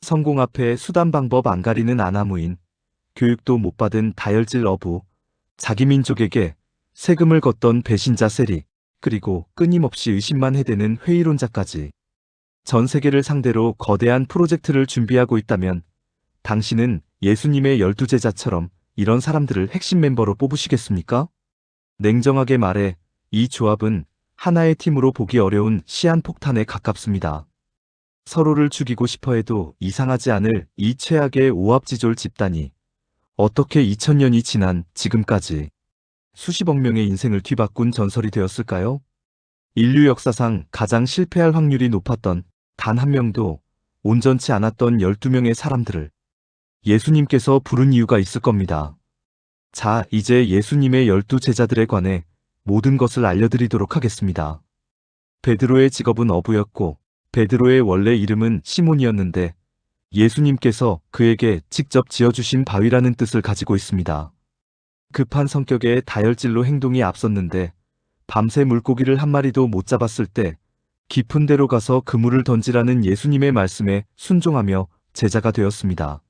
성공 앞에 수단 방법 안 가리는 아나무인, 교육도 못 받은 다혈질 어부, 자기 민족에게 세금을 걷던 배신자 세리, 그리고 끊임없이 의심만 해대는 회의론자까지. 전 세계를 상대로 거대한 프로젝트를 준비하고 있다면 당신은 예수님의 12제자처럼 이런 사람들을 핵심 멤버로 뽑으시겠습니까? 냉정하게 말해 이 조합은 하나의 팀으로 보기 어려운 시한폭탄에 가깝습니다. 서로를 죽이고 싶어 해도 이상하지 않을 이 최악의 오합지졸 집단이 어떻게 2000년이 지난 지금까지 수십억 명의 인생을 뒤바꾼 전설이 되었을까요? 인류 역사상 가장 실패할 확률이 높았던 단 한 명도 온전치 않았던 12명의 사람들을 예수님께서 부른 이유가 있을 겁니다. 자, 이제 예수님의 12제자들에 관해 모든 것을 알려드리도록 하겠습니다. 베드로의 직업은 어부였고 베드로의 원래 이름은 시몬이었는데 예수님께서 그에게 직접 지어주신 바위라는 뜻을 가지고 있습니다. 급한 성격에 다혈질로 행동이 앞섰는데 밤새 물고기를 한 마리도 못 잡았을 때 깊은 데로 가서 그물을 던지라는 예수님의 말씀에 순종하며 제자가 되었습니다.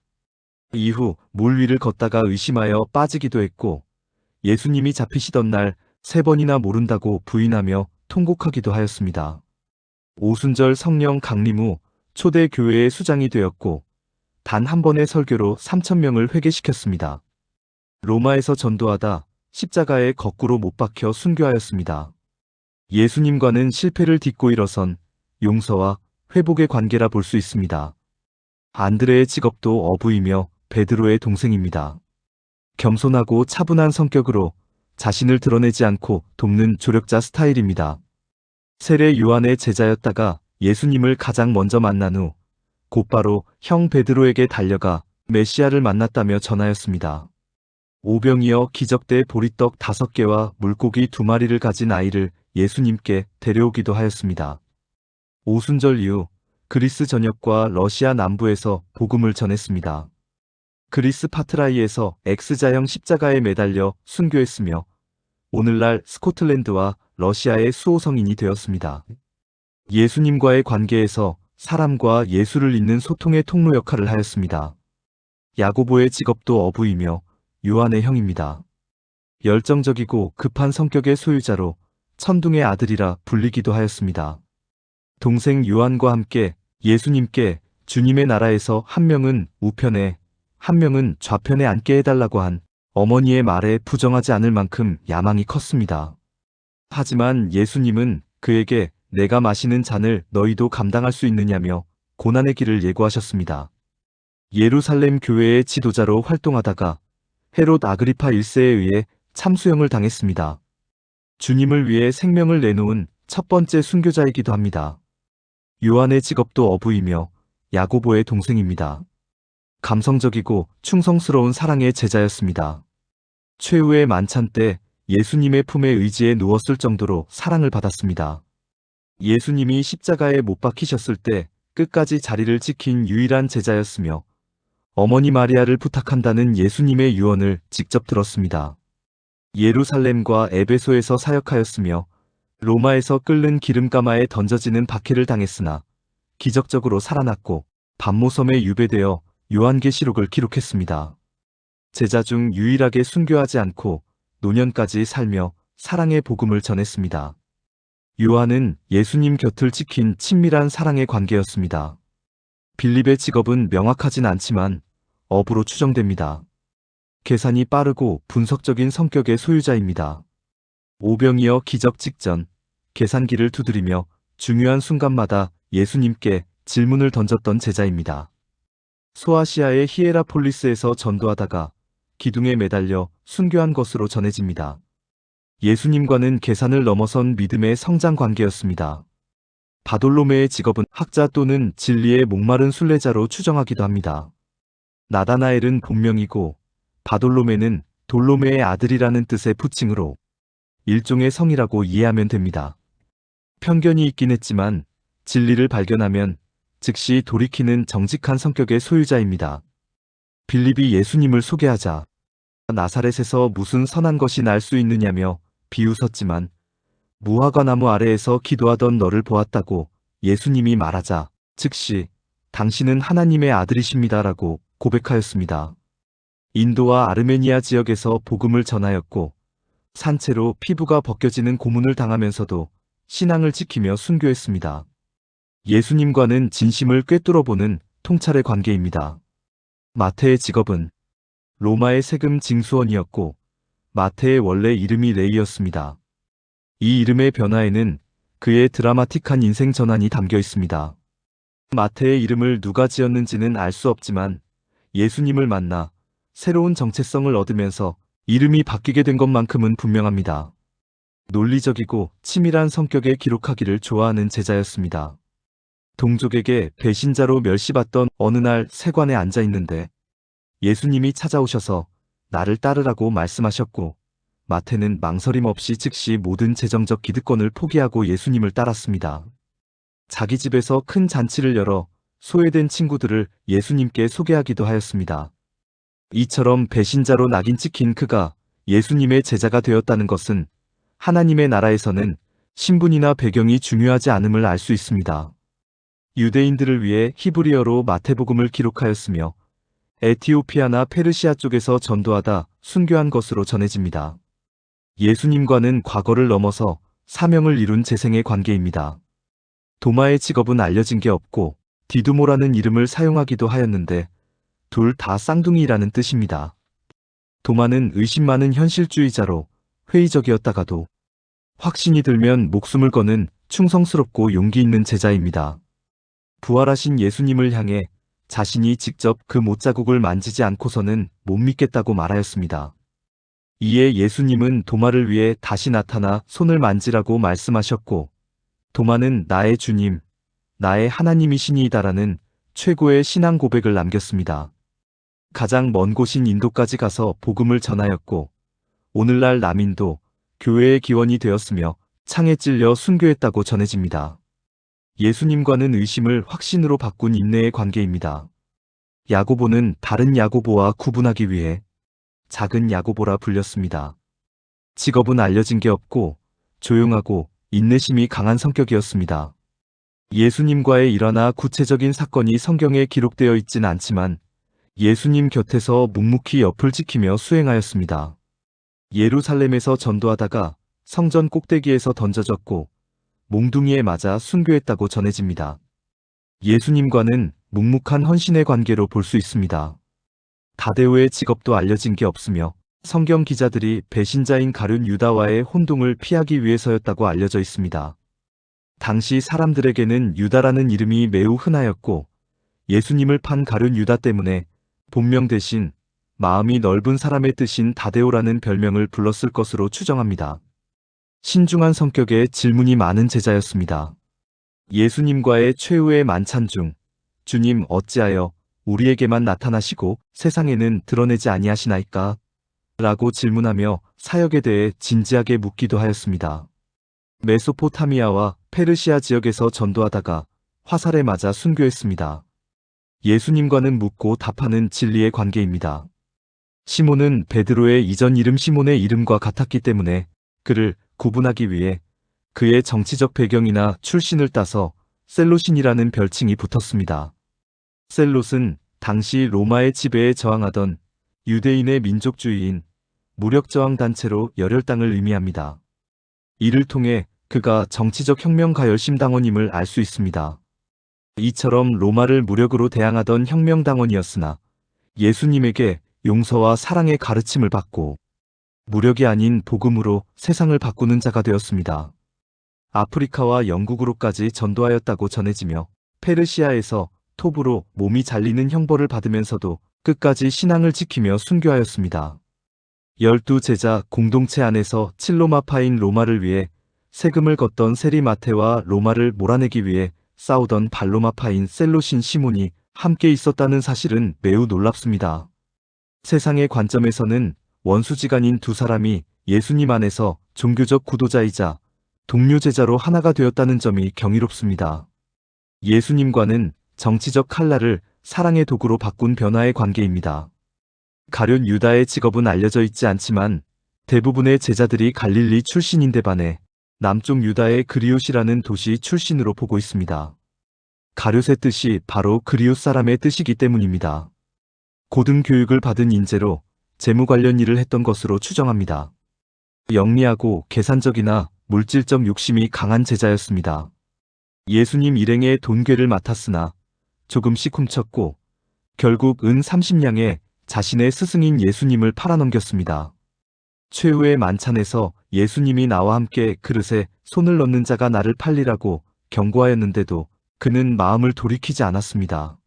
이후 물 위를 걷다가 의심하여 빠지기도 했고 예수님이 잡히시던 날 3번이나 모른다고 부인하며 통곡하기도 하였습니다. 오순절 성령 강림 후 초대 교회의 수장이 되었고 단 한 번의 설교로 3000명을 회개시켰습니다. 로마에서 전도하다 십자가에 거꾸로 못 박혀 순교하였습니다. 예수님과는 실패를 딛고 일어선 용서와 회복의 관계라 볼 수 있습니다. 안드레의 직업도 어부이며 베드로의 동생입니다. 겸손하고 차분한 성격으로 자신을 드러내지 않고 돕는 조력자 스타일입니다. 세례 요한의 제자였다가 예수님을 가장 먼저 만난 후 곧바로 형 베드로에게 달려가 메시아를 만났다며 전하였습니다. 오병이어 기적대 보리떡 5개와 물고기 2마리를 가진 아이를 예수님께 데려오기도 하였습니다. 오순절 이후 그리스 전역과 러시아 남부에서 복음을 전했습니다. 그리스 파트라이에서 X자형 십자가에 매달려 순교했으며 오늘날 스코틀랜드와 러시아의 수호성인이 되었습니다. 예수님과의 관계에서 사람과 예수를 잇는 소통의 통로 역할을 하였습니다. 야고보의 직업도 어부이며 요한의 형입니다. 열정적이고 급한 성격의 소유자로 천둥의 아들이라 불리기도 하였습니다. 동생 요한과 함께 예수님께 주님의 나라에서 한 명은 우편에 한 명은 좌편에 앉게 해달라고 한 어머니의 말에 부정하지 않을 만큼 야망이 컸습니다. 하지만 예수님은 그에게 내가 마시는 잔을 너희도 감당할 수 있느냐며 고난의 길을 예고하셨습니다. 예루살렘 교회의 지도자로 활동하다가 헤롯 아그리파 1세에 의해 참수형을 당했습니다. 주님을 위해 생명을 내놓은 첫 번째 순교자이기도 합니다. 요한의 직업도 어부이며 야고보의 동생입니다. 감성적이고 충성스러운 사랑의 제자였습니다. 최후의 만찬 때 예수님의 품에 의지해 누웠을 정도로 사랑을 받았습니다. 예수님이 십자가에 못 박히셨을 때 끝까지 자리를 지킨 유일한 제자였으며 어머니 마리아를 부탁한다는 예수님의 유언을 직접 들었습니다. 예루살렘과 에베소에서 사역하였으며 로마에서 끓는 기름가마에 던져지는 박해를 당했으나 기적적으로 살아났고 반모섬에 유배되어 요한계시록을 기록했습니다. 제자 중 유일하게 순교하지 않고 노년까지 살며 사랑의 복음을 전했습니다. 요한은 예수님 곁을 지킨 친밀한 사랑의 관계였습니다. 빌립의 직업은 명확하진 않지만 어부로 추정됩니다. 계산이 빠르고 분석적인 성격의 소유자입니다. 오병이어 기적 직전 계산기를 두드리며 중요한 순간마다 예수님께 질문을 던졌던 제자입니다. 소아시아의 히에라폴리스에서 전도하다가 기둥에 매달려 순교한 것으로 전해집니다. 예수님과는 계산을 넘어선 믿음의 성장 관계였습니다. 바돌로메의 직업은 학자 또는 진리의 목마른 순례자로 추정하기도 합니다. 나다나엘은 본명이고 바돌로메는 돌로메의 아들이라는 뜻의 부칭으로 일종의 성이라고 이해하면 됩니다. 편견이 있긴 했지만 진리를 발견하면 즉시 돌이키는 정직한 성격의 소유자입니다. 빌립이 예수님을 소개하자 나사렛에서 무슨 선한 것이 날 수 있느냐며 비웃었지만 무화과 나무 아래에서 기도하던 너를 보았다고 예수님이 말하자 즉시 당신은 하나님의 아들이십니다라고 고백하였습니다. 인도와 아르메니아 지역에서 복음을 전하였고 산채로 피부가 벗겨지는 고문을 당하면서도 신앙을 지키며 순교했습니다. 예수님과는 진심을 꿰뚫어보는 통찰의 관계입니다. 마태의 직업은 로마의 세금 징수원이었고 마태의 원래 이름이 레이였습니다. 이 이름의 변화에는 그의 드라마틱한 인생 전환이 담겨 있습니다. 마태의 이름을 누가 지었는지는 알 수 없지만 예수님을 만나 새로운 정체성을 얻으면서 이름이 바뀌게 된 것만큼은 분명합니다. 논리적이고 치밀한 성격에 기록하기를 좋아하는 제자였습니다. 동족에게 배신자로 멸시받던 어느 날 세관에 앉아 있는데 예수님이 찾아오셔서 나를 따르라고 말씀하셨고 마태는 망설임 없이 즉시 모든 재정적 기득권을 포기하고 예수님을 따랐습니다. 자기 집에서 큰 잔치를 열어 소외된 친구들을 예수님께 소개하기도 하였습니다. 이처럼 배신자로 낙인 찍힌 그가 예수님의 제자가 되었다는 것은 하나님의 나라에서는 신분이나 배경이 중요하지 않음을 알 수 있습니다. 유대인들을 위해 히브리어로 마태복음을 기록하였으며 에티오피아나 페르시아 쪽에서 전도하다 순교한 것으로 전해집니다. 예수님과는 과거를 넘어서 사명을 이룬 재생의 관계입니다. 도마의 직업은 알려진 게 없고 디두모라는 이름을 사용하기도 하였는데 둘 다 쌍둥이라는 뜻입니다. 도마는 의심 많은 현실주의자로 회의적이었다가도 확신이 들면 목숨을 거는 충성스럽고 용기 있는 제자입니다. 부활하신 예수님을 향해 자신이 직접 그 못자국을 만지지 않고서는 못 믿겠다고 말하였습니다. 이에 예수님은 도마를 위해 다시 나타나 손을 만지라고 말씀하셨고 도마는 나의 주님, 나의 하나님이시니이다라는 최고의 신앙 고백을 남겼습니다. 가장 먼 곳인 인도까지 가서 복음을 전하였고 오늘날 남인도 교회의 기원이 되었으며 창에 찔려 순교했다고 전해집니다. 예수님과는 의심을 확신으로 바꾼 인내의 관계입니다. 야고보는 다른 야고보와 구분하기 위해 작은 야고보라 불렸습니다. 직업은 알려진 게 없고 조용하고 인내심이 강한 성격이었습니다. 예수님과의 일화나 구체적인 사건이 성경에 기록되어 있진 않지만 예수님 곁에서 묵묵히 옆을 지키며 수행하였습니다. 예루살렘에서 전도하다가 성전 꼭대기에서 던져졌고 몽둥이에 맞아 순교했다고 전해집니다. 예수님과는 묵묵한 헌신의 관계로 볼 수 있습니다. 다데오의 직업도 알려진 게 없으며 성경 기자들이 배신자인 가룟 유다와의 혼동을 피하기 위해서였다고 알려져 있습니다. 당시 사람들에게는 유다라는 이름이 매우 흔하였고 예수님을 판 가룟 유다 때문에 본명 대신 마음이 넓은 사람의 뜻인 다데오라는 별명을 불렀을 것으로 추정합니다. 신중한 성격에 질문이 많은 제자였습니다. 예수님과의 최후의 만찬 중 주님 어찌하여 우리에게만 나타나시고 세상에는 드러내지 아니하시나이까? 라고 질문하며 사역에 대해 진지하게 묻기도 하였습니다. 메소포타미아와 페르시아 지역에서 전도하다가 화살에 맞아 순교했습니다. 예수님과는 묻고 답하는 진리의 관계입니다. 시몬은 베드로의 이전 이름 시몬의 이름과 같았기 때문에 그를 구분하기 위해 그의 정치적 배경이나 출신을 따서 셀롯인이라는 별칭이 붙었습니다. 셀롯은 당시 로마의 지배에 저항하던 유대인의 민족주의인 무력저항단체로 열혈당을 의미합니다. 이를 통해 그가 정치적 혁명가 열심당원임을 알 수 있습니다. 이처럼 로마를 무력으로 대항하던 혁명당원이었으나 예수님에게 용서와 사랑의 가르침을 받고 무력이 아닌 복음으로 세상을 바꾸는 자가 되었습니다. 아프리카와 영국으로까지 전도하였다고 전해지며 페르시아에서 톱으로 몸이 잘리는 형벌을 받으면서도 끝까지 신앙을 지키며 순교하였습니다. 12제자 공동체 안에서 칠로마파인 로마를 위해 세금을 걷던 세리마테와 로마를 몰아내기 위해 싸우던 발로마파인 셀롯인 시몬이 함께 있었다는 사실은 매우 놀랍습니다. 세상의 관점에서는 원수지간인 두 사람이 예수님 안에서 종교적 구도자이자 동료 제자로 하나가 되었다는 점이 경이롭습니다. 예수님과는 정치적 칼날을 사랑의 도구로 바꾼 변화의 관계입니다. 가룟 유다의 직업은 알려져 있지 않지만 대부분의 제자들이 갈릴리 출신인데 반해 남쪽 유다의 그리옷이라는 도시 출신으로 보고 있습니다. 가룟의 뜻이 바로 그리웃 사람의 뜻이기 때문입니다. 고등교육을 받은 인재로 재무 관련 일을 했던 것으로 추정합니다. 영리하고 계산적이나 물질적 욕심이 강한 제자였습니다. 예수님 일행의 돈괴를 맡았으나 조금씩 훔쳤고 결국 은 30냥에 자신의 스승인 예수님을 팔아넘겼습니다. 최후의 만찬에서 예수님이 나와 함께 그릇에 손을 넣는 자가 나를 팔리라고 경고하였는데도 그는 마음을 돌이키지 않았습니다.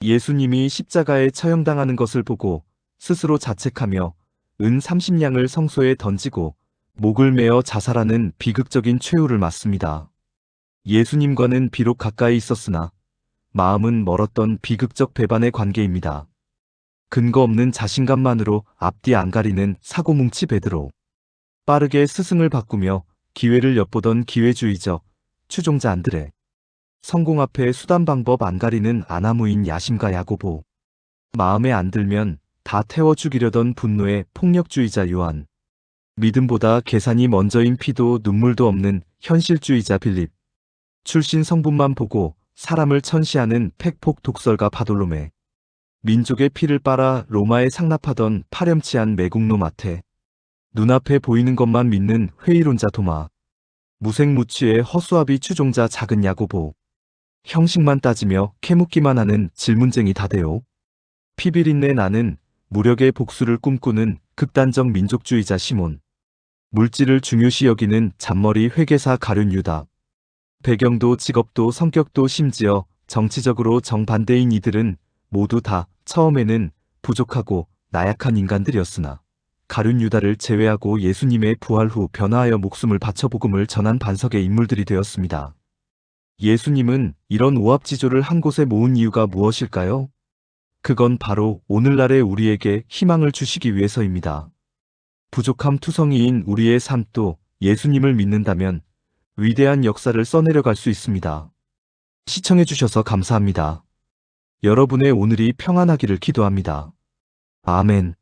예수님이 십자가에 처형당하는 것을 보고 스스로 자책하며 은 30냥을 성소에 던지고 목을 메어 자살하는 비극적인 최후를 맞습니다. 예수님과는 비록 가까이 있었으나 마음은 멀었던 비극적 배반의 관계입니다. 근거 없는 자신감만으로 앞뒤 안 가리는 사고뭉치 베드로. 빠르게 스승을 바꾸며 기회를 엿보던 기회주의적 추종자 안드레. 성공 앞에 수단 방법 안 가리는 아나무인 야심가 야고보. 마음에 안 들면 다 태워 죽이려던 분노의 폭력주의자 요한. 믿음보다 계산이 먼저인 피도 눈물도 없는 현실주의자 빌립. 출신 성분만 보고 사람을 천시하는 팩폭 독설가 바돌로메. 민족의 피를 빨아 로마에 상납하던 파렴치한 매국노 마테. 눈앞에 보이는 것만 믿는 회의론자 도마. 무색무취의 허수아비 추종자 작은 야고보. 형식만 따지며 캐묻기만 하는 질문쟁이 다데오. 피비린내 나는 무력의 복수를 꿈꾸는 극단적 민족주의자 시몬. 물질을 중요시 여기는 잔머리 회계사 가룟 유다. 배경도 직업도 성격도 심지어 정치적으로 정반대인 이들은 모두 다 처음에는 부족하고 나약한 인간들이었으나 가룟 유다를 제외하고 예수님의 부활 후 변화하여 목숨을 바쳐 복음을 전한 반석의 인물들이 되었습니다. 예수님은 이런 오합지졸을 한 곳에 모은 이유가 무엇일까요? 그건 바로 오늘날의 우리에게 희망을 주시기 위해서입니다. 부족함 투성이인 우리의 삶도 예수님을 믿는다면 위대한 역사를 써내려갈 수 있습니다. 시청해주셔서 감사합니다. 여러분의 오늘이 평안하기를 기도합니다. 아멘.